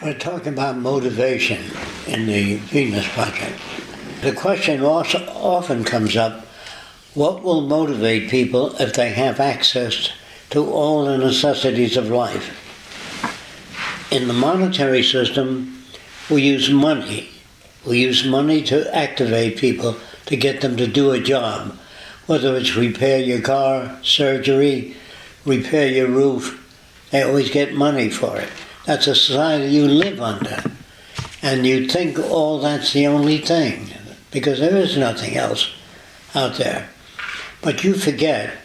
We're talking about motivation in the Venus Project. The question also often comes up, what will motivate people if they have access to all the necessities of life? In the monetary system, we use money. We use money to activate people, to get them to do a job, whether it's repair your car, surgery, repair your roof. They always get money for it. That's a society you live under. And you think, oh, that's the only thing, because there is nothing else out there. But you forget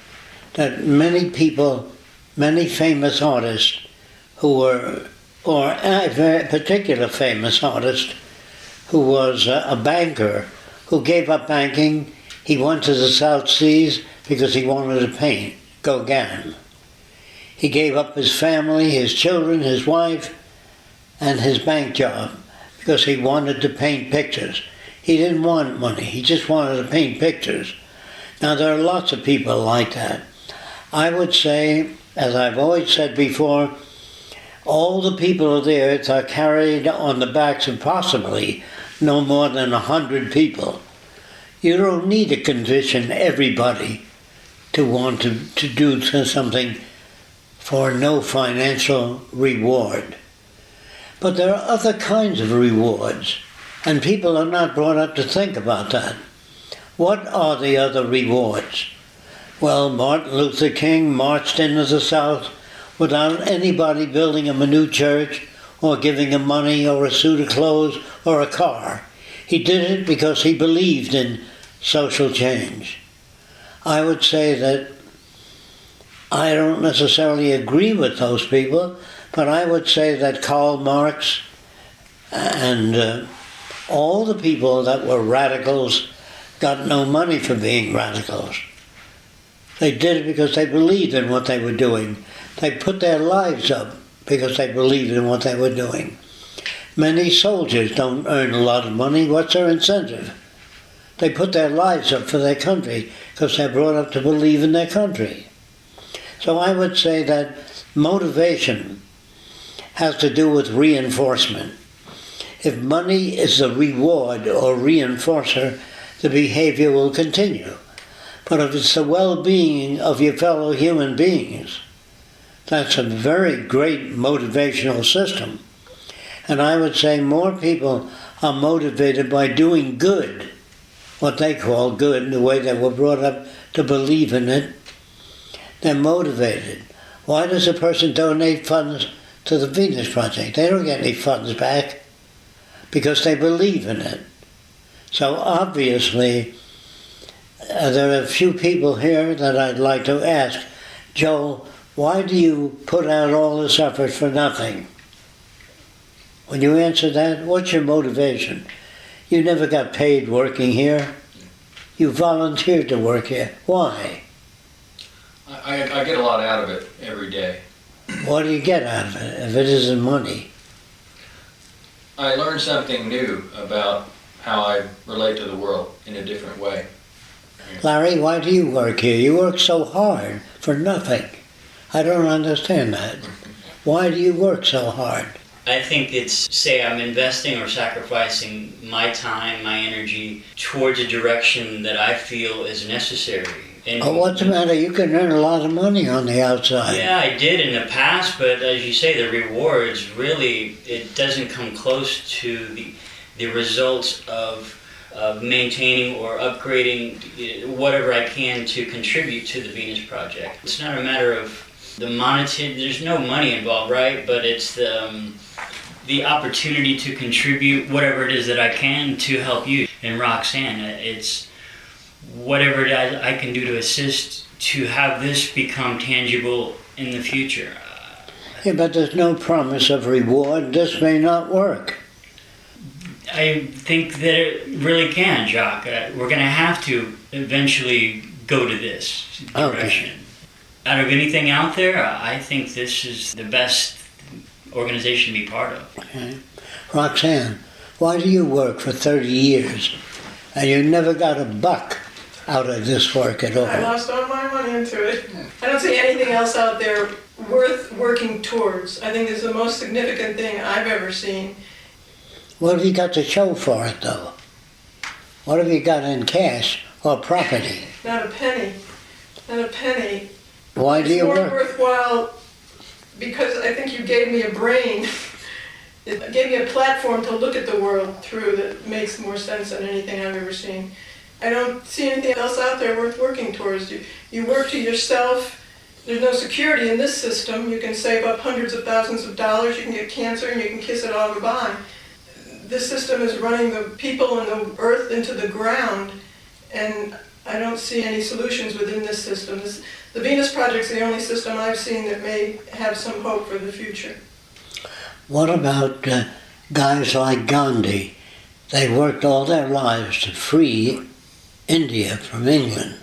that many people, many famous artists who were, or a very particular famous artist who was a banker, who gave up banking. He went to the South Seas because he wanted to paint Gauguin. He gave up his family, his children, his wife, and his bank job because he wanted to paint pictures. He didn't want money, he just wanted to paint pictures. Now there are lots of people like that. I would say, as I've always said before, all the people of the earth are carried on the backs of possibly no more than 100 people. You don't need to condition everybody to want to do something for no financial reward. But there are other kinds of rewards, and people are not brought up to think about that. What are the other rewards? Well, Martin Luther King marched into the South without anybody building him a new church or giving him money or a suit of clothes or a car. He did it because he believed in social change. I would say that I don't necessarily agree with those people, but I would say that Karl Marx and all the people that were radicals got no money for being radicals. They did it because they believed in what they were doing. They put their lives up because they believed in what they were doing. Many soldiers don't earn a lot of money. What's their incentive? They put their lives up for their country because they're brought up to believe in their country. So I would say that motivation has to do with reinforcement. If money is the reward or reinforcer, the behavior will continue. But if it's the well-being of your fellow human beings, that's a very great motivational system. And I would say more people are motivated by doing good, what they call good, the way they were brought up to believe in it. They're motivated. Why does a person donate funds to the Venus Project? They don't get any funds back because they believe in it. So obviously, there are a few people here that I'd like to ask, Joel, why do you put out all this effort for nothing? When you answer that, what's your motivation? You never got paid working here. You volunteered to work here. Why? I get a lot out of it every day. What do you get out of it if it isn't money? I learn something new about how I relate to the world in a different way. Larry, why do you work here? You work so hard for nothing. I don't understand that. Why do you work so hard? I think it's, say I'm investing or sacrificing my time, my energy towards a direction that I feel is necessary. And what's the matter? You can earn a lot of money on the outside. Yeah, I did in the past, but as you say, the rewards, really, it doesn't come close to the results of maintaining or upgrading whatever I can to contribute to the Venus Project. It's not a matter of the monetary, there's no money involved, right? But it's the opportunity to contribute whatever it is that I can to help you. And Roxanne, it's whatever it is I can do to assist to have this become tangible in the future. Yeah, but there's no promise of reward. This may not work. I think that it really can, Jacque. We're going to have to eventually go to this direction. Okay. Out of anything out there, I think this is the best organization to be part of. Okay. Roxanne, why do you work for 30 years and you never got a buck out of this work at all? I lost all my money into it. I don't see anything else out there worth working towards. I think it's the most significant thing I've ever seen. What have you got to show for it, though? What have you got in cash or property? Not a penny. Not a penny. Why do It's you more work? worthwhile because I think you gave me a brain. It gave me a platform to look at the world through that makes more sense than anything I've ever seen. I don't see anything else out there worth working towards. You work to yourself. There's no security in this system. You can save up hundreds of thousands of dollars. You can get cancer and you can kiss it all goodbye. This system is running the people and the earth into the ground, and I don't see any solutions within this system. The Venus Project's the only system I've seen that may have some hope for the future. What about guys like Gandhi? They worked all their lives to free India from England.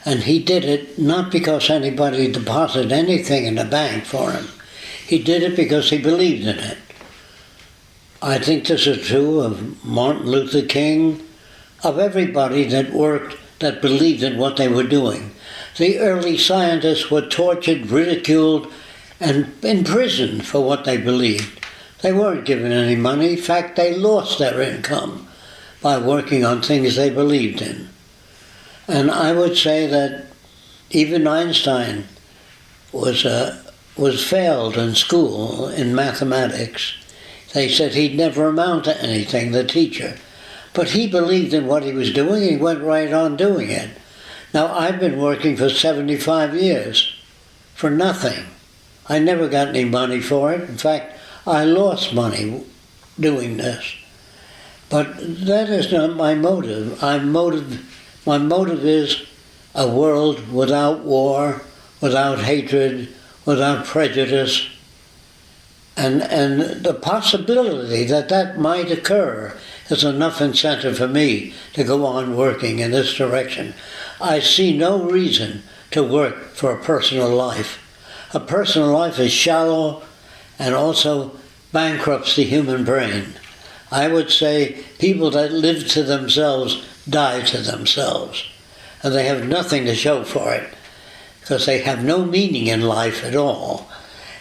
And he did it not because anybody deposited anything in the bank for him. He did it because he believed in it. I think this is true of Martin Luther King, of everybody that worked, that believed in what they were doing. The early scientists were tortured, ridiculed, and imprisoned for what they believed. They weren't given any money. In fact, they lost their income by working on things they believed in. And I would say that even Einstein was failed in school in mathematics. They said he'd never amount to anything, the teacher. But he believed in what he was doing, and he went right on doing it. Now, I've been working for 75 years for nothing. I never got any money for it. In fact, I lost money doing this. But that is not my motive. My motive is a world without war, without hatred, without prejudice. And the possibility that that might occur is enough incentive for me to go on working in this direction. I see no reason to work for a personal life. A personal life is shallow and also bankrupts the human brain. I would say people that live to themselves die to themselves. And they have nothing to show for it because they have no meaning in life at all.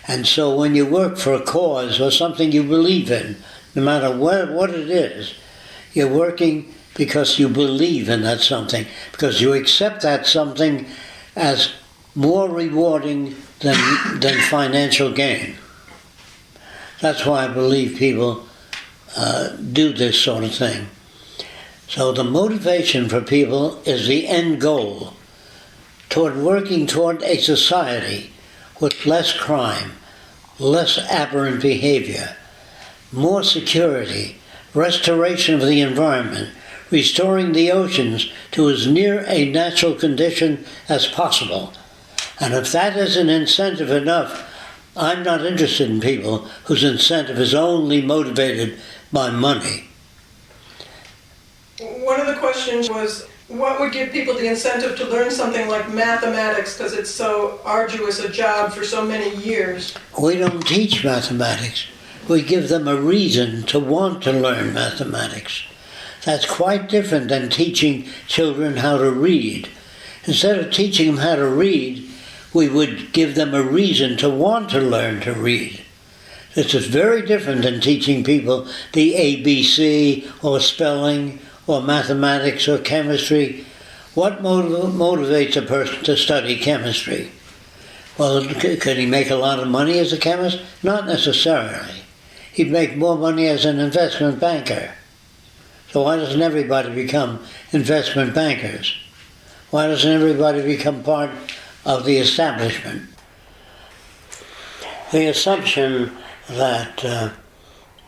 And so when you work for a cause or something you believe in, no matter what it is, you're working because you believe in that something, because you accept that something as more rewarding than financial gain. That's why I believe people do this sort of thing. So the motivation for people is the end goal toward working toward a society with less crime, less aberrant behavior, more security, restoration of the environment, restoring the oceans to as near a natural condition as possible. And if that isn't incentive enough, I'm not interested in people whose incentive is only motivated by money. One of the questions was, what would give people the incentive to learn something like mathematics because it's so arduous a job for so many years? We don't teach mathematics. We give them a reason to want to learn mathematics. That's quite different than teaching children how to read. Instead of teaching them how to read, we would give them a reason to want to learn to read. This is very different than teaching people the ABC or spelling or mathematics or chemistry. What motivates a person to study chemistry? Well, could he make a lot of money as a chemist? Not necessarily. He'd make more money as an investment banker. So why doesn't everybody become investment bankers? Why doesn't everybody become part of the establishment? The assumption that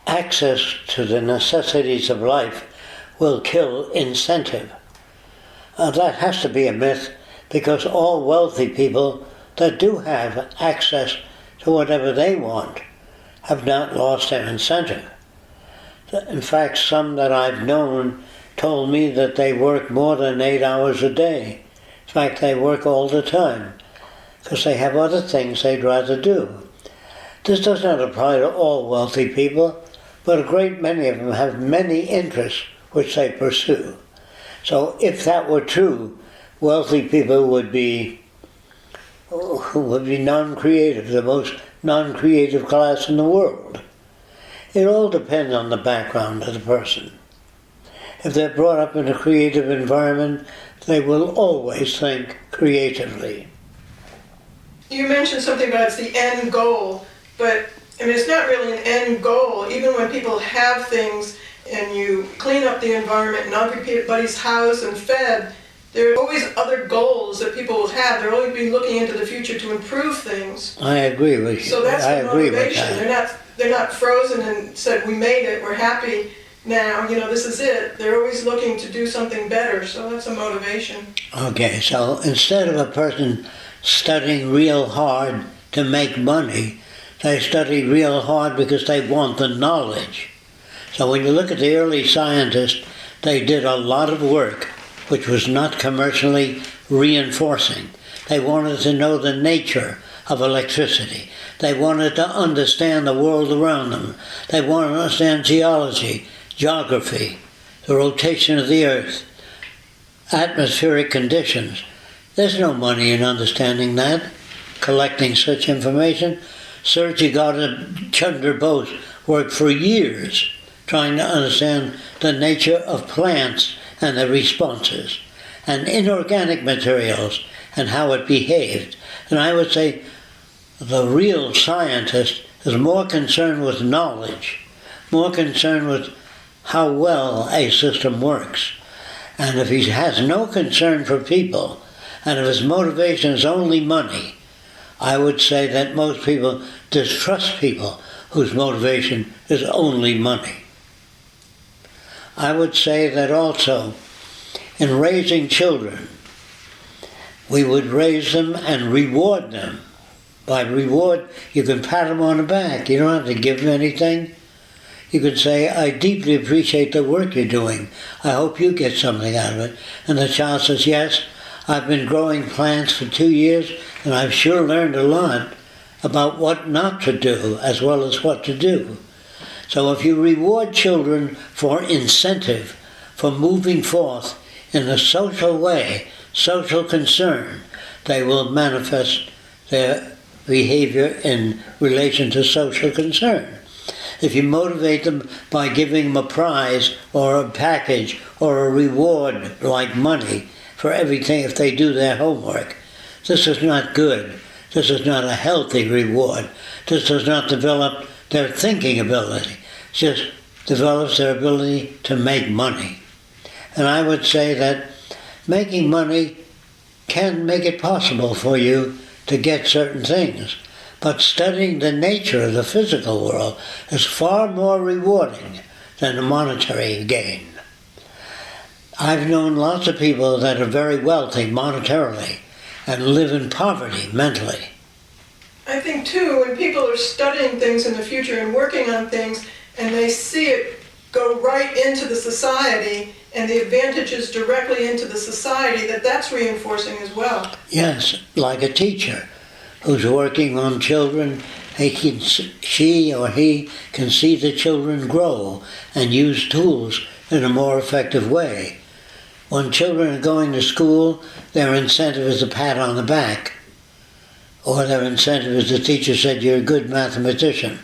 access to the necessities of life will kill incentive. That has to be a myth, because all wealthy people that do have access to whatever they want have not lost their incentive. In fact, some that I've known told me that they work more than 8 hours a day. In fact, they work all the time because they have other things they'd rather do. This does not apply to all wealthy people, but a great many of them have many interests which they pursue. So if that were true, wealthy people would be who would be non-creative, the most non-creative class in the world. It all depends on the background of the person. If they're brought up in a creative environment, they will always think creatively. You mentioned something about it's the end goal, but I mean, it's not really an end goal. Even when people have things and you clean up the environment and everybody's housed and fed, there are always other goals that people will have. They'll always be looking into the future to improve things. I agree with you. So that's I the agree with motivation. that. They're not frozen and said, we made it, we're happy now, this is it. They're always looking to do something better, so that's a motivation. Okay, so instead of a person studying real hard to make money, they study real hard because they want the knowledge. So when you look at the early scientists, they did a lot of work which was not commercially reinforcing. They wanted to know the nature of electricity. They wanted to understand the world around them. They wanted to understand geology, geography, the rotation of the earth, atmospheric conditions. There's no money in understanding that, collecting such information. Sir Jacque Chandra Bose worked for years trying to understand the nature of plants and their responses, and inorganic materials and how it behaved. And I would say the real scientist is more concerned with knowledge, more concerned with how well a system works. And if he has no concern for people, and if his motivation is only money, I would say that most people distrust people whose motivation is only money. I would say that also in raising children, we would raise them and reward them. By reward, you can pat them on the back. You don't have to give them anything. You could say, I deeply appreciate the work you're doing. I hope you get something out of it. And the child says, yes, I've been growing plants for 2 years, and I've sure learned a lot about what not to do as well as what to do. So if you reward children for incentive, for moving forth in a social way, social concern, they will manifest their behavior in relation to social concern. If you motivate them by giving them a prize or a package or a reward like money for everything if they do their homework, this is not good. This is not a healthy reward. This does not develop their thinking ability. It just develops their ability to make money. And I would say that making money can make it possible for you to get certain things. But studying the nature of the physical world is far more rewarding than a monetary gain. I've known lots of people that are very wealthy monetarily and live in poverty mentally. I think too, when people are studying things in the future and working on things, and they see it go right into the society and the advantages directly into the society, that's reinforcing as well. Yes, like a teacher who's working on children, she or he can see the children grow and use tools in a more effective way. When children are going to school, their incentive is a pat on the back, or their incentive is the teacher said, you're a good mathematician.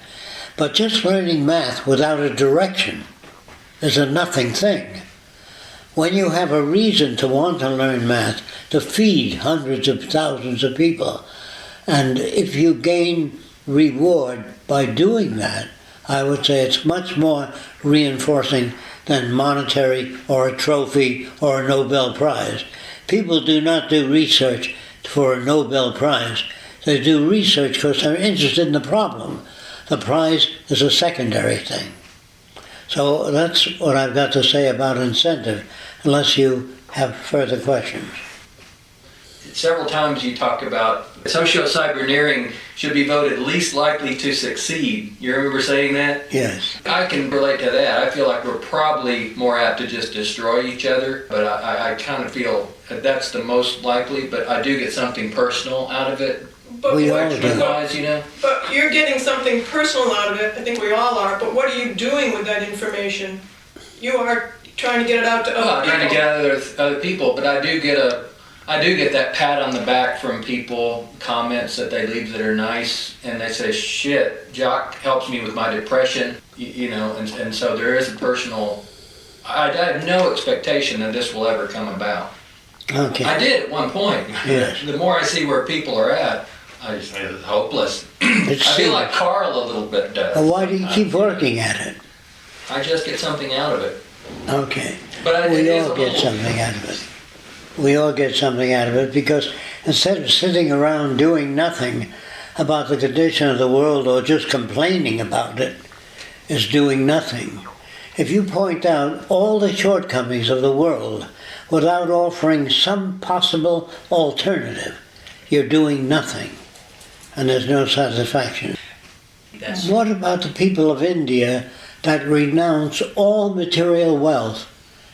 But just learning math without a direction is a nothing thing. When you have a reason to want to learn math, to feed hundreds of thousands of people, and if you gain reward by doing that, I would say it's much more reinforcing than monetary or a trophy or a Nobel Prize. People do not do research for a Nobel Prize. They do research because they're interested in the problem. The prize is a secondary thing. So that's what I've got to say about incentive, unless you have further questions. Several times you talk about socio-cyberneering should be voted least likely to succeed. You remember saying that? Yes. I can relate to that. I feel like we're probably more apt to just destroy each other, but I kind of feel that that's the most likely, but I do get something personal out of it. But We all do. But you're getting something personal out of it, I think we all are, but what are you doing with that information? You are trying to get it out to other people. I'm trying to get out of other people, but I do get I do get that pat on the back from people, comments that they leave that are nice, and they say, shit, Jacque helps me with my depression, and so there is a personal, I have no expectation that this will ever come about. Okay. I did at one point. Yes. The more I see where people are at, I just say it's hopeless. It's I feel like Carl a little bit does. Well, why do you keep working at it? I just get something out of it. Okay. But We all get something out of it. We all get something out of it because instead of sitting around doing nothing about the condition of the world or just complaining about it, is doing nothing. If you point out all the shortcomings of the world without offering some possible alternative, you're doing nothing. And there's no satisfaction. What about the people of India that renounce all material wealth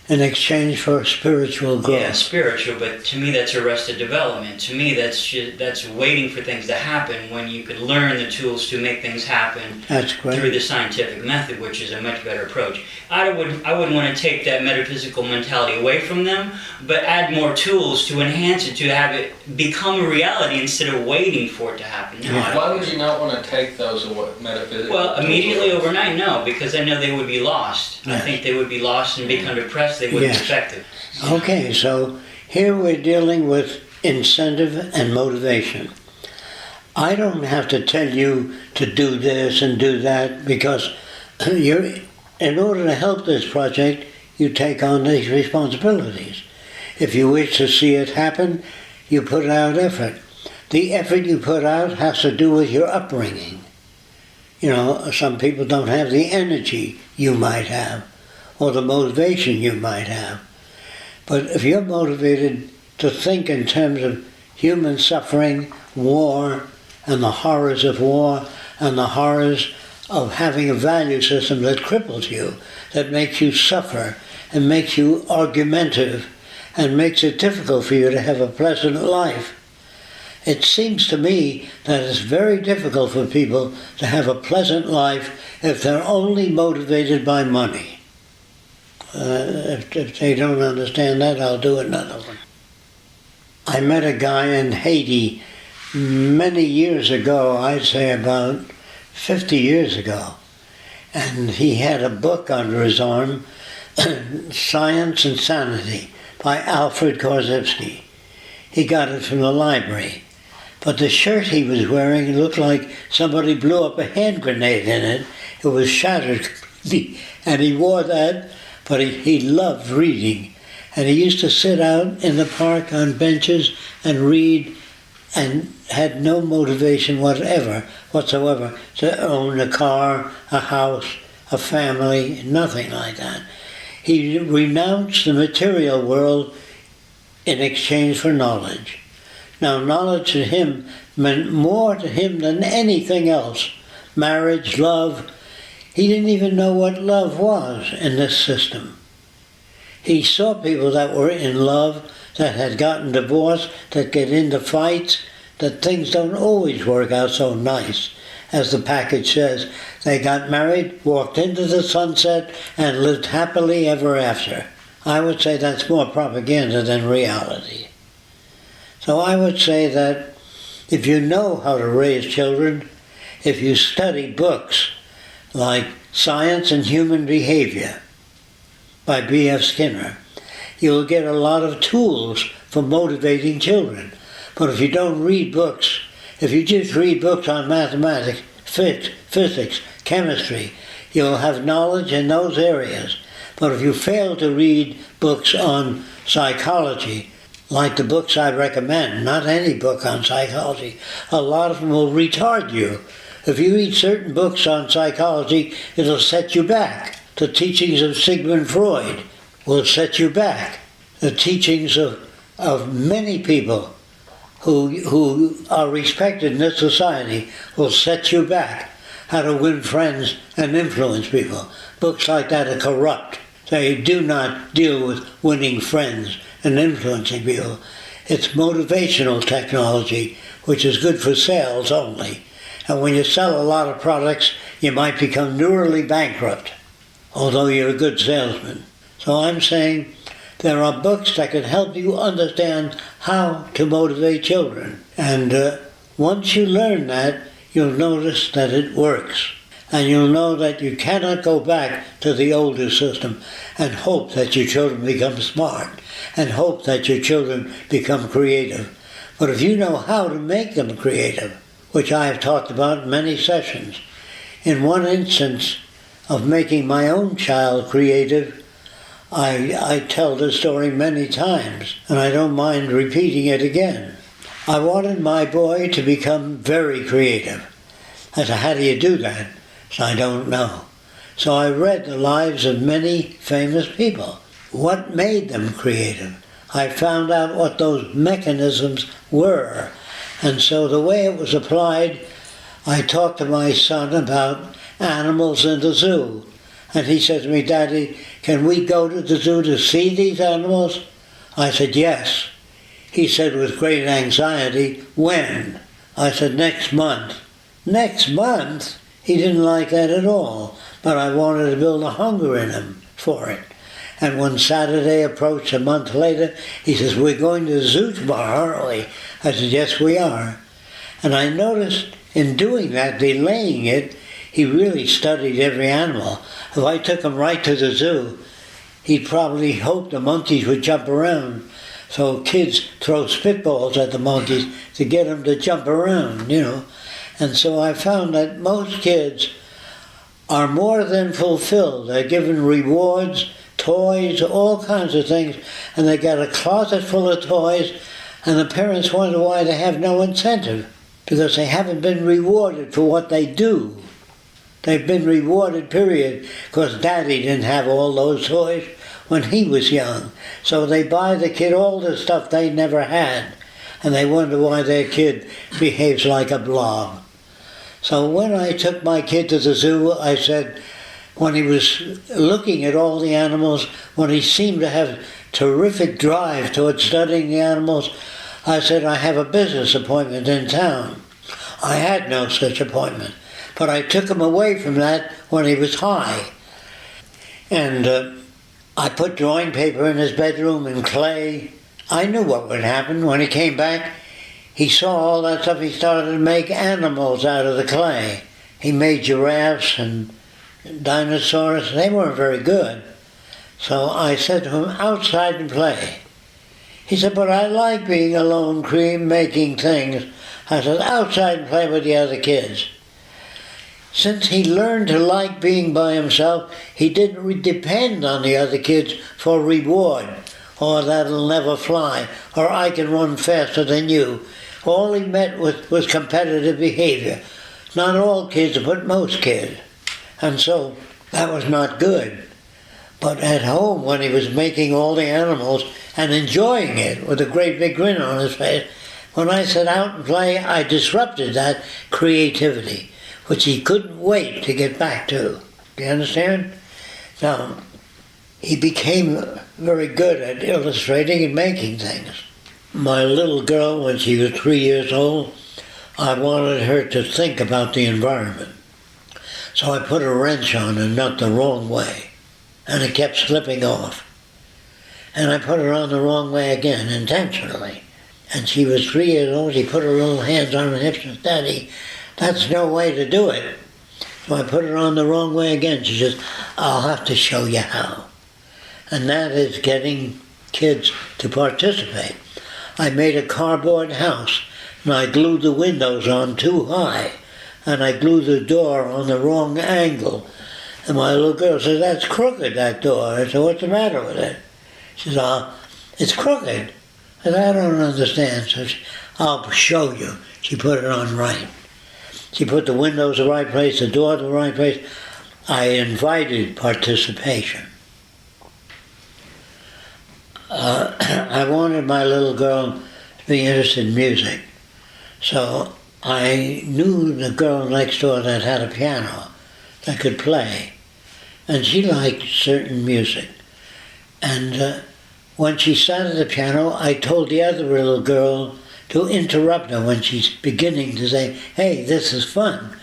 in exchange for spiritual growth? Yeah, spiritual, but to me that's arrested development. To me that's waiting for things to happen when you could learn the tools to make things happen. That's great. Through the scientific method, which is a much better approach. I wouldn't want to take that metaphysical mentality away from them, but add more tools to enhance it, to have it become a reality instead of waiting for it to happen. No, Yeah. Why would you not want to take those metaphysical? Well, immediately overnight, no, because I know they would be lost. Yes. I think they would be lost and become depressed. They wouldn't Yes. expect it. Okay, so here we're dealing with incentive and motivation. I don't have to tell you to do this and do that because in order to help this project, you take on these responsibilities. If you wish to see it happen, you put out effort. The effort you put out has to do with your upbringing. Some people don't have the energy you might have or the motivation you might have. But if you're motivated to think in terms of human suffering, war, and the horrors of war, and the horrors of having a value system that cripples you, that makes you suffer, and makes you argumentative, and makes it difficult for you to have a pleasant life, it seems to me that it's very difficult for people to have a pleasant life if they're only motivated by money. If they don't understand that, I'll do another one. I met a guy in Haiti many years ago, I'd say about 50 years ago, and he had a book under his arm, Science and Sanity, by Alfred Korzybski. He got it from the library. But the shirt he was wearing looked like somebody blew up a hand grenade in it. It was shattered, and he wore that. But he loved reading, and he used to sit out in the park on benches and read, and had no motivation whatsoever to own a car, a house, a family, nothing like that. He renounced the material world in exchange for knowledge. Now, knowledge to him meant more to him than anything else. Marriage, love. He didn't even know what love was in this system. He saw people that were in love, that had gotten divorced, that get into fights, that things don't always work out so nice. As the package says, they got married, walked into the sunset, and lived happily ever after. I would say that's more propaganda than reality. So I would say that if you know how to raise children, if you study books like Science and Human Behavior by B.F. Skinner, you'll get a lot of tools for motivating children. But if you don't read books, if you just read books on mathematics, physics, chemistry, you'll have knowledge in those areas. But if you fail to read books on psychology, like the books I recommend, not any book on psychology, a lot of them will retard you. If you read certain books on psychology, it'll set you back. The teachings of Sigmund Freud will set you back. The teachings of many people who are respected in this society will set you back. How to win friends and influence people. Books like that are corrupt. They do not deal with winning friends and influencing people. It's motivational technology, which is good for sales only. And when you sell a lot of products, you might become neurally bankrupt, although you're a good salesman. So I'm saying There are books that can help you understand how to motivate children. And once you learn that, you'll notice that it works. And you'll know that you cannot go back to the older system and hope that your children become smart and hope that your children become creative. But if you know how to make them creative, which I have talked about in many sessions, in one instance of making my own child creative, I tell this story many times, and I don't mind repeating it again. I wanted my boy to become very creative. I said, how do you do that? So I don't know. So I read the lives of many famous people. What made them creative? I found out what those mechanisms were. And so the way it was applied, I talked to my son about animals in the zoo. And he said to me, Daddy, can we go to the zoo to see these animals? I said, yes. He said with great anxiety, when? I said, next month. Next month? He didn't like that at all, but I wanted to build a hunger in him for it. And when Saturday approached a month later, he says, we're going to the zoo tomorrow, aren't we? I said, yes, we are. And I noticed in doing that, delaying it, he really studied every animal. If I took him right to the zoo, he'd probably hope the monkeys would jump around. So kids throw spitballs at the monkeys to get them to jump around, you know. And so I found that most kids are more than fulfilled. They're given rewards, toys, all kinds of things, and they got a closet full of toys, and the parents wonder why they have no incentive, because they haven't been rewarded for what they do. They've been rewarded, period, because Daddy didn't have all those toys when he was young. So they buy the kid all the stuff they never had, and they wonder why their kid behaves like a blob. So when I took my kid to the zoo, I said, when he was looking at all the animals, when he seemed to have terrific drive towards studying the animals, I said, I have a business appointment in town. I had no such appointment, but I took him away from that when he was high. And I put drawing paper in his bedroom and clay. I knew what would happen. When he came back, he saw all that stuff. He started to make animals out of the clay. He made giraffes and dinosaurs. They weren't very good. So I said to him, outside and play. He said, but I like being alone, making things. I said, outside and play with the other kids. Since he learned to like being by himself, he didn't depend on the other kids for reward, or that'll never fly, or I can run faster than you. All he met was competitive behavior. Not all kids, but most kids. And so that was not good. But at home, when he was making all the animals and enjoying it with a great big grin on his face, when I said out and play, I disrupted that creativity, which he couldn't wait to get back to. Do you understand? Now, he became very good at illustrating and making things. My little girl, when she was 3 years old, I wanted her to think about the environment. So I put a wrench on a nut the wrong way, and it kept slipping off. And I put her on the wrong way again, intentionally. And she was 3 years old. She put her little hands on her hips and said, Daddy, that's no way to do it. So I put her on the wrong way again. She says, I'll have to show you how. And that is getting kids to participate. I made a cardboard house, and I glued the windows on too high, and I glued the door on the wrong angle. And my little girl said, that's crooked, that door. I said, what's the matter with it? She said, it's crooked. I said, I don't understand. So I'll show you. She put it on right. She put the windows the right place, the door the right place. I invited participation. I wanted my little girl to be interested in music. So I knew the girl next door that had a piano that could play. And she liked certain music. And when she sat at the piano, I told the other little girl to interrupt her when she's beginning to say, hey, this is fun.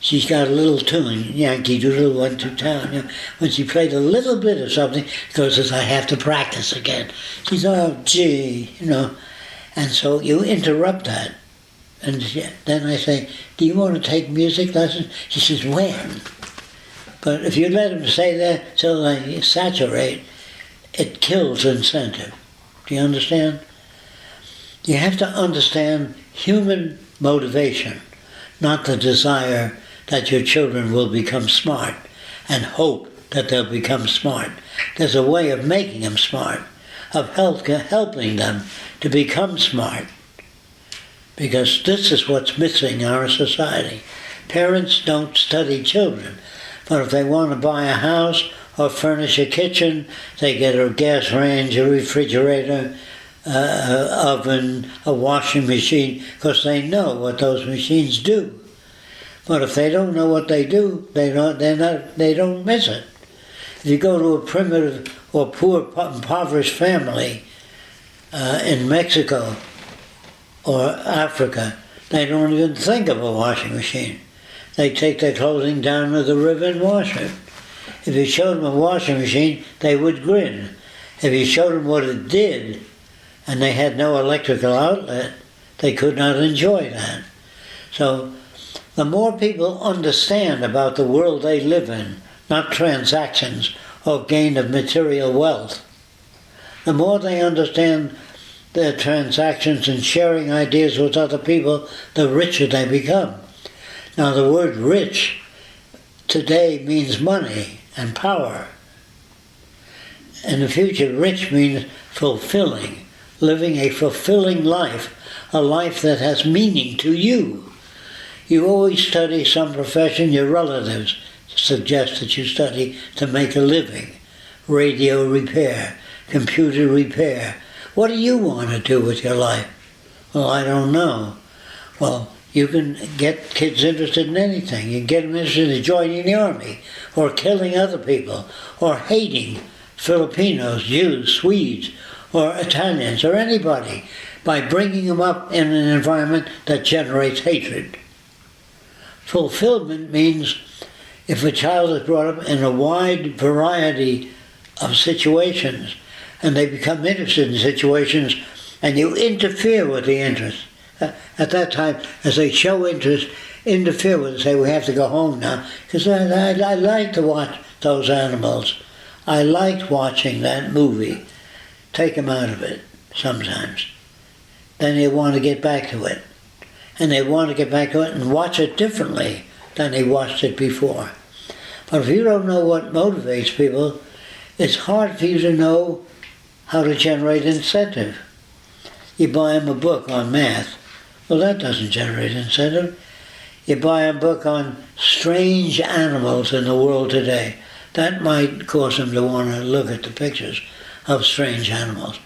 she's got a little tune, Yankee Doodle went to town. You know, when she played a little bit of something, she goes, I have to practice again. She says, oh, gee, you know. And so you interrupt that. And then I say, do you want to take music lessons? She says, when? But if you let them stay there till they saturate, it kills incentive. Do you understand? You have to understand human motivation, not the desire that your children will become smart and hope that they'll become smart. There's a way of making them smart, of helping them to become smart. Because this is what's missing in our society. Parents don't study children, but if they want to buy a house or furnish a kitchen, they get a gas range, a refrigerator, oven, a washing machine, because they know what those machines do. But if they don't know what they do, they don't miss it. If you go to a primitive or poor, impoverished family in Mexico or Africa, they don't even think of a washing machine. They take their clothing down to the river and wash it. If you showed them a washing machine, they would grin. If you showed them what it did, and they had no electrical outlet, they could not enjoy that. So the more people understand about the world they live in, not transactions or gain of material wealth, the more they understand their transactions and sharing ideas with other people, the richer they become. Now the word rich today means money and power. In the future, rich means fulfilling, living a fulfilling life, a life that has meaning to you. You always study some profession your relatives suggest that you study to make a living. Radio repair, computer repair. What do you want to do with your life? Well, I don't know. Well, you can get kids interested in anything. You can get them interested in joining the army, or killing other people, or hating Filipinos, Jews, Swedes, or Italians, or anybody, by bringing them up in an environment that generates hatred. Fulfillment means if a child is brought up in a wide variety of situations, and they become interested in situations, and you interfere with the interest. At that time, as they show interest, interfere with it, say, we have to go home now, because I like to watch those animals. I liked watching that movie. Take them out of it sometimes. Then they want to get back to it. And they want to get back to it and watch it differently than they watched it before. But if you don't know what motivates people, it's hard for you to know how to generate incentive. You buy them a book on math. Well, that doesn't generate incentive. You buy a book on strange animals in the world today. That might cause them to want to look at the pictures of strange animals.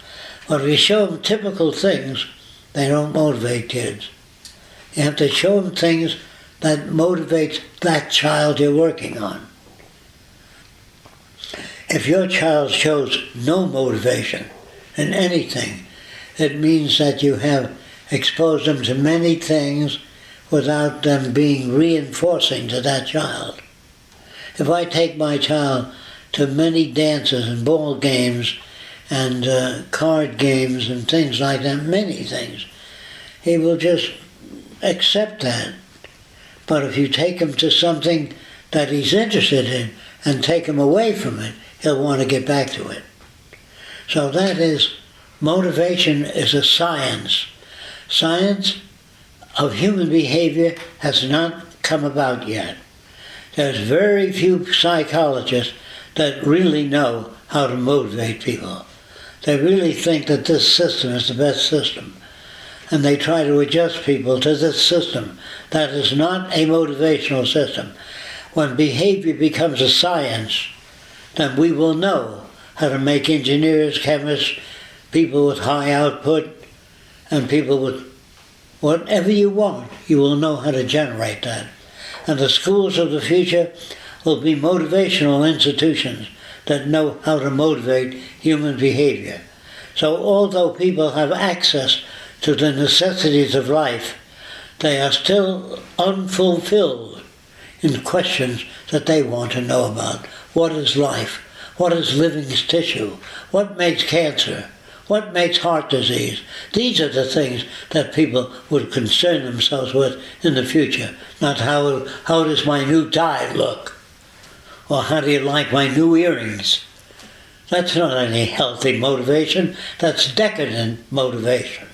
But if you show them typical things, they don't motivate kids. You have to show them things that motivate that child you're working on. If your child shows no motivation in anything, it means that you have exposed them to many things without them being reinforcing to that child. If I take my child to many dances and ball games and card games and things like that, many things, he will just accept that. But if you take him to something that he's interested in and take him away from it, he'll want to get back to it. So that is, motivation is a science. Science of human behavior has not come about yet. There's very few psychologists that really know how to motivate people. They really think that this system is the best system. And they try to adjust people to this system. That is not a motivational system. When behavior becomes a science, then we will know how to make engineers, chemists, people with high output, and people with whatever you want, you will know how to generate that. And the schools of the future will be motivational institutions that know how to motivate human behavior. So although people have access to the necessities of life, they are still unfulfilled in questions that they want to know about. What is life? What is living tissue? What makes cancer? What makes heart disease? These are the things that people would concern themselves with in the future, not how does my new tie look? Or how do you like my new earrings? That's not any healthy motivation. That's decadent motivation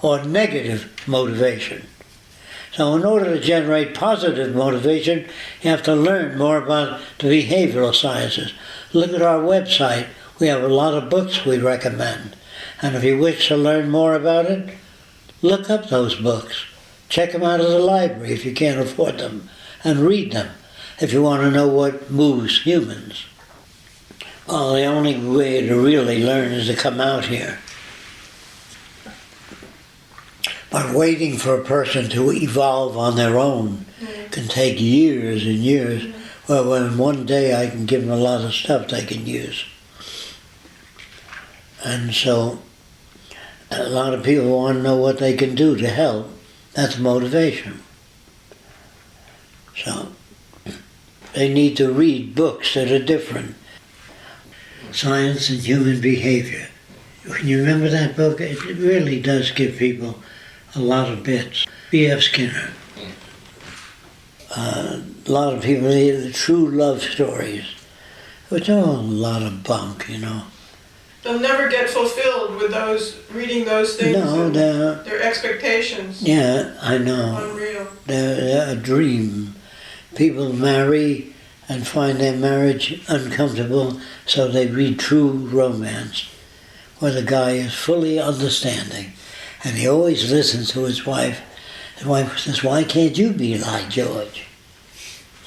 or negative motivation. So in order to generate positive motivation, you have to learn more about the behavioral sciences. Look at our website. We have a lot of books we recommend. And if you wish to learn more about it, look up those books. Check them out at the library if you can't afford them, and read them if you want to know what moves humans. Well, the only way to really learn is to come out here. But waiting for a person to evolve on their own can take years and years. Well, when one day I can give them a lot of stuff they can use. And so a lot of people want to know what they can do to help. That's motivation. So they need to read books that are different. Science and Human Behavior. Can you remember that book? It really does give people a lot of bits. B.F. Skinner. A lot of people need the true love stories, which are a lot of bunk, you know. They'll never get fulfilled with those, reading those things. No, and they're... their expectations. Yeah, I know. Unreal. They're a dream. People marry and find their marriage uncomfortable, so they read true romance, where the guy is fully understanding. And he always listens to his wife. His wife says, "Why can't you be like George?"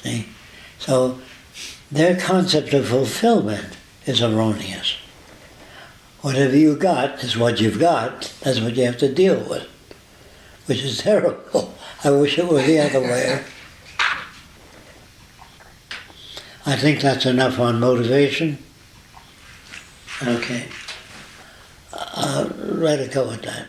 See? So their concept of fulfillment is erroneous. Whatever you got is what you've got. That's what you have to deal with, which is terrible. I wish it were the other way. I think that's enough on motivation. Okay. Let it go with that.